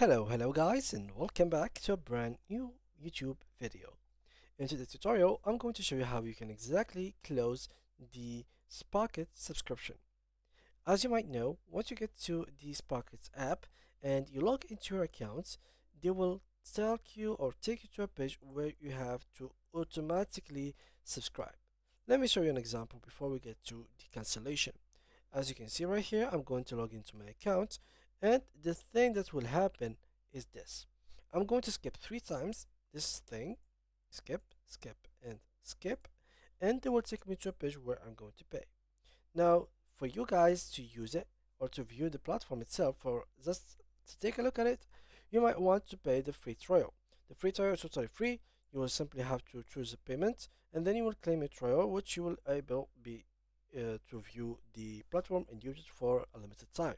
Hello guys, and welcome back to a brand new YouTube video. In today's tutorial, I'm going to show you how you can exactly close the Spocket subscription. As you might know, once you get to the Spocket app and you log into your account, they will take you to a page where you have to automatically subscribe. Let me show you an example before we get to the cancellation. As you can see right here, I'm going to log into my account, and the thing that will happen is this. I'm going to skip 3 times this thing, skip, skip, and skip, and it will take me to a page where I'm going to pay. Now, for you guys to use it or to view the platform itself, or just to take a look at it, you might want to pay the free trial. The free trial is totally free. You will simply have to choose a payment, and then you will claim a trial, which you will able be to view the platform and use it for a limited time.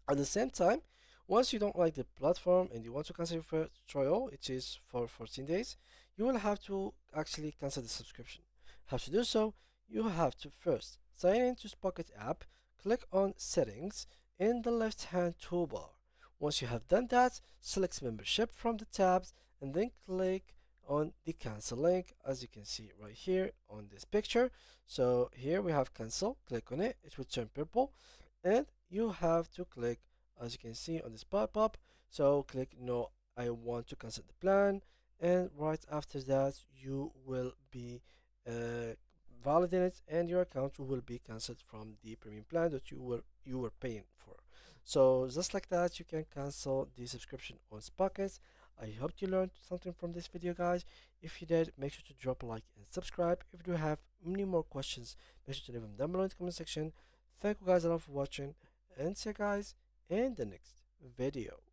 At the same time, once you don't like the platform and you want to cancel your first trial, it is for 14 days, you will have to actually cancel the subscription. How to do so? You have to first sign into Spocket app, click on settings in the left hand toolbar. Once you have done that, select membership from the tabs and then click on the cancel link, as you can see right here on this picture. So here we have cancel, click on it, it will turn purple, and you have to click, as you can see on this pop-up, so click no, I want to cancel the plan, and right after that you will be uh, validated and your account will be cancelled from the premium plan that you were paying for. So just like that, you can cancel the subscription on Spockets. I hope you learned something from this video, guys. If you did, make sure to drop a like and subscribe. If you have many more questions, make sure to leave them down below in the comment section. Thank you guys a lot for watching, and see you guys in the next video.